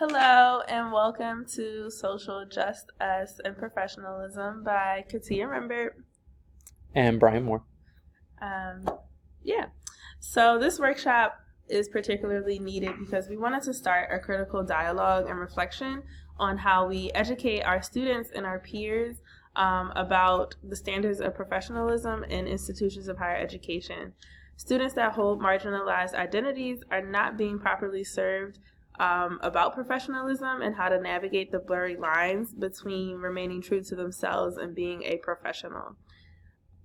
Hello and welcome to Social Just Us and Professionalism by Katia Rembert. And Brian Moore. Um, yeah, so this workshop is particularly needed because we wanted to start a critical dialogue and reflection on how we educate our students and our peers about the standards of professionalism in institutions of higher education. Students that hold marginalized identities are not being properly served about professionalism and how to navigate the blurry lines between remaining true to themselves and being a professional.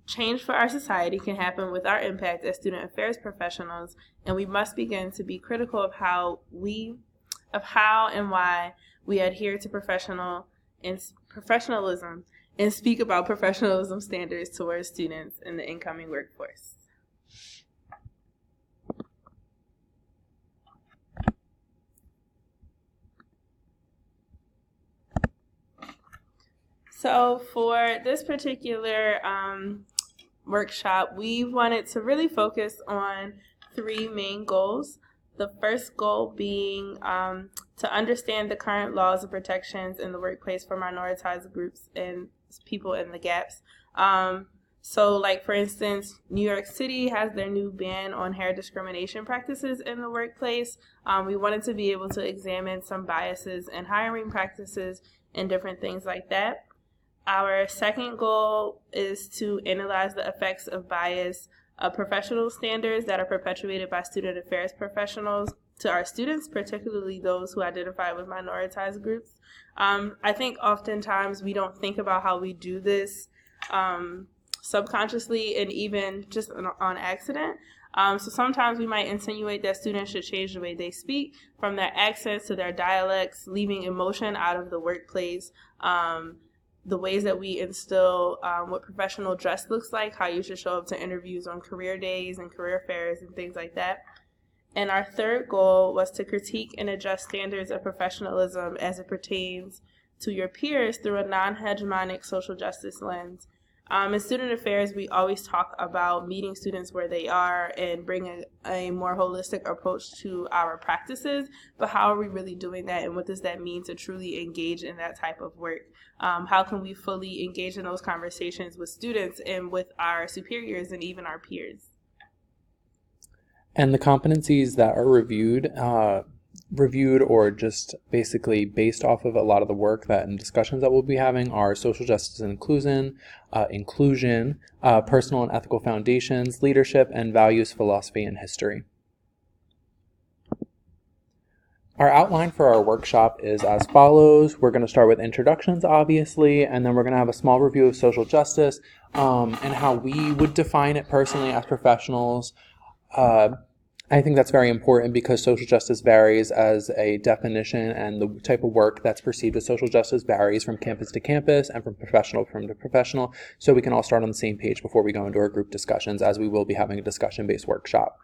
Change for our society can happen with our impact as student affairs professionals, and we must begin to be critical of how and why we adhere to professionalism and speak about professionalism standards towards students in the incoming workforce. So for this particular workshop, we wanted to really focus on three main goals. The first goal being to understand the current laws and protections in the workplace for minoritized groups and people in the gaps. So like, for instance, New York City has their new ban on hair discrimination practices in the workplace. We wanted to be able to examine some biases in hiring practices and different things like that. Our second goal is to analyze the effects of bias of professional standards that are perpetuated by student affairs professionals to our students, particularly those who identify with minoritized groups. I think oftentimes we don't think about how we do this subconsciously and even just on accident. So sometimes we might insinuate that students should change the way they speak, from their accents to their dialects, leaving emotion out of the workplace. The ways that we instill what professional dress looks like, how you should show up to interviews on career days and career fairs and things like that. And our third goal was to critique and adjust standards of professionalism as it pertains to your peers through a non-hegemonic social justice lens. In student affairs, we always talk about meeting students where they are and bringing a more holistic approach to our practices, but how are we really doing that, and what does that mean to truly engage in that type of work? How can we fully engage in those conversations with students and with our superiors and even our peers? And the competencies that are reviewed or just basically based off of a lot of the work that and discussions that we'll be having are social justice and inclusion, personal and ethical foundations, leadership, and values, philosophy, and history. Our outline for our workshop is as follows. We're going to start with introductions, obviously, and then we're going to have a small review of social justice and how we would define it personally as professionals. I think that's very important because social justice varies as a definition, and the type of work that's perceived as social justice varies from campus to campus and from professional to professional. So we can all start on the same page before we go into our group discussions, as we will be having a discussion-based workshop.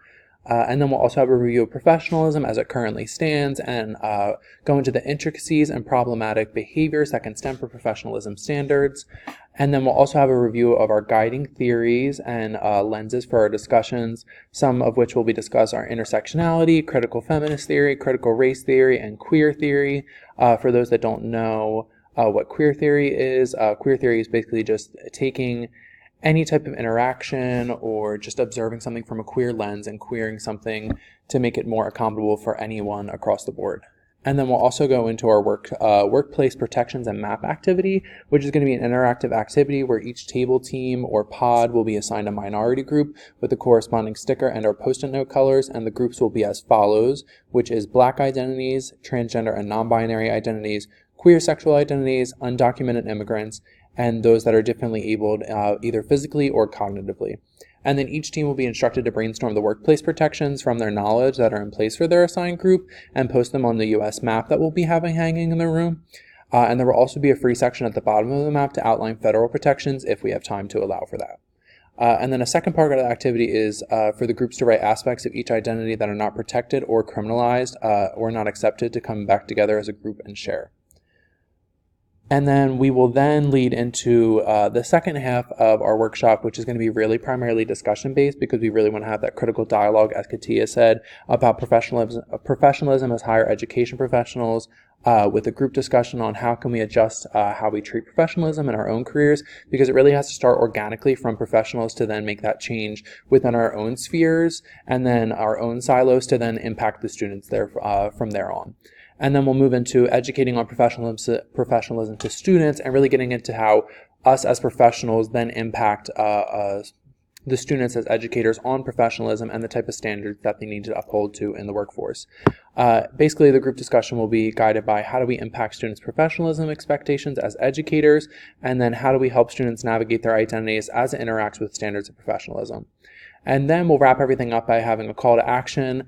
And then we'll also have a review of professionalism as it currently stands and go into the intricacies and problematic behaviors that can stem from professionalism standards. And then we'll also have a review of our guiding theories and lenses for our discussions, some of which will be discussed are intersectionality, critical feminist theory, critical race theory, and queer theory. For those that don't know what queer theory is basically just taking any type of interaction or just observing something from a queer lens and queering something to make it more accommodable for anyone across the board. And then we'll also go into our workplace protections and map activity, which is going to be an interactive activity where each table, team, or pod will be assigned a minority group with the corresponding sticker and our post-it note colors, and the groups will be as follows, which is Black identities, transgender and non-binary identities, queer sexual identities, undocumented immigrants, and those that are differently abled either physically or cognitively. And then each team will be instructed to brainstorm the workplace protections from their knowledge that are in place for their assigned group and post them on the US map that we'll be having hanging in the room. And there will also be a free section at the bottom of the map to outline federal protections if we have time to allow for that. And then a second part of the activity is for the groups to write aspects of each identity that are not protected or criminalized or not accepted to come back together as a group and share. And then we will then lead into the second half of our workshop, which is going to be really primarily discussion-based because we really want to have that critical dialogue, as Katia said, about professionalism as higher education professionals, with a group discussion on how can we adjust how we treat professionalism in our own careers, because it really has to start organically from professionals to then make that change within our own spheres and then our own silos to then impact the students there from there on. And then we'll move into educating on professionalism to students and really getting into how us as professionals then impact the students as educators on professionalism and the type of standards that they need to uphold to in the workforce. Basically, the group discussion will be guided by how do we impact students' professionalism expectations as educators, and then how do we help students navigate their identities as it interacts with standards of professionalism. And then we'll wrap everything up by having a call to action,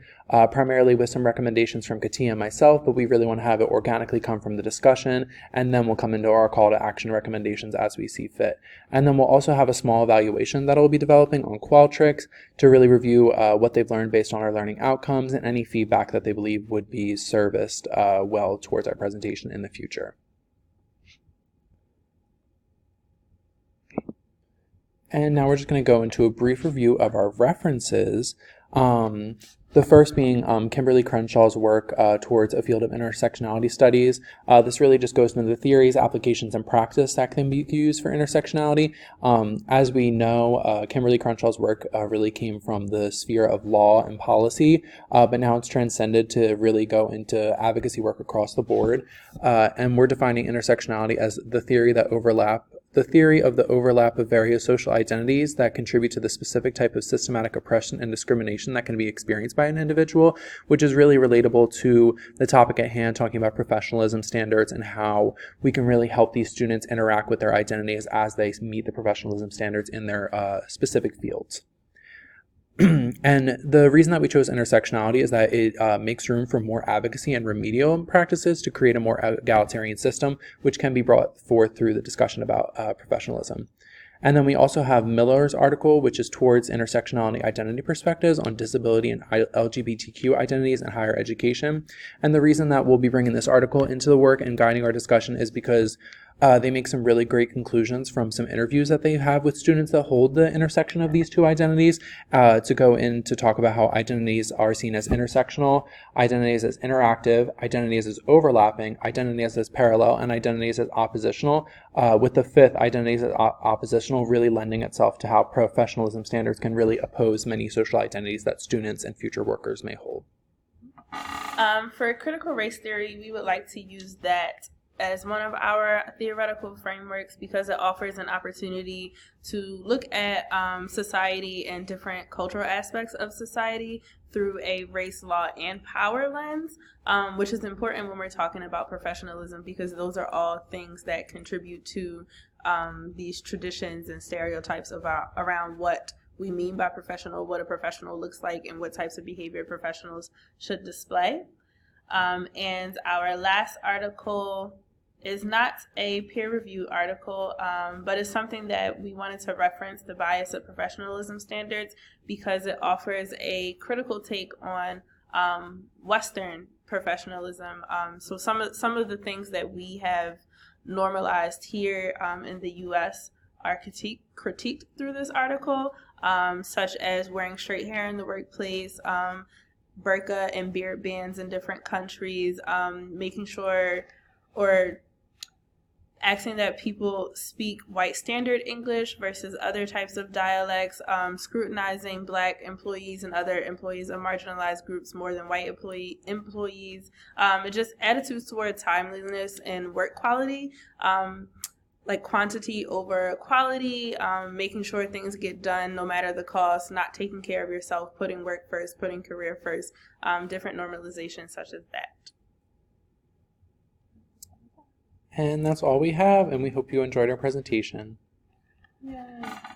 primarily with some recommendations from Katia and myself, but we really want to have it organically come from the discussion, and then we'll come into our call to action recommendations as we see fit. And then we'll also have a small evaluation that we'll be developing on Qualtrics to really review what they've learned based on our learning outcomes and any feedback that they believe would be serviced well towards our presentation in the future. And now we're just going to go into a brief review of our references. The first being Kimberly Crenshaw's work towards a field of intersectionality studies. This really just goes into the theories, applications, and practice that can be used for intersectionality. As we know, Kimberly Crenshaw's work really came from the sphere of law and policy, but now it's transcended to really go into advocacy work across the board. And we're defining intersectionality as the theory of the overlap of various social identities that contribute to the specific type of systematic oppression and discrimination that can be experienced by an individual, which is really relatable to the topic at hand, talking about professionalism standards and how we can really help these students interact with their identities as they meet the professionalism standards in their specific fields. And the reason that we chose intersectionality is that it makes room for more advocacy and remedial practices to create a more egalitarian system, which can be brought forth through the discussion about professionalism. And then we also have Miller's article, which is towards intersectionality identity perspectives on disability and LGBTQ identities in higher education. And the reason that we'll be bringing this article into the work and guiding our discussion is because they make some really great conclusions from some interviews that they have with students that hold the intersection of these two identities to go in to talk about how identities are seen as intersectional, identities as interactive, identities as overlapping, identities as parallel, and identities as oppositional, with the fifth, identities as oppositional, really lending itself to how professionalism standards can really oppose many social identities that students and future workers may hold. For critical race theory, we would like to use that as one of our theoretical frameworks because it offers an opportunity to look at society and different cultural aspects of society through a race, law, and power lens, which is important when we're talking about professionalism because those are all things that contribute to these traditions and stereotypes around what we mean by professional, what a professional looks like, and what types of behavior professionals should display. And our last article is not a peer-reviewed article, but it's something that we wanted to reference the bias of professionalism standards because it offers a critical take on Western professionalism. So some of the things that we have normalized here in the U.S. are critiqued through this article, such as wearing straight hair in the workplace, burqa and beard bans in different countries, making sure or asking that people speak white standard English versus other types of dialects, scrutinizing Black employees and other employees of marginalized groups more than white employees, and just attitudes toward timeliness and work quality, like quantity over quality, making sure things get done no matter the cost, not taking care of yourself, putting work first, putting career first, different normalizations such as that. And that's all we have, and we hope you enjoyed our presentation. Yeah.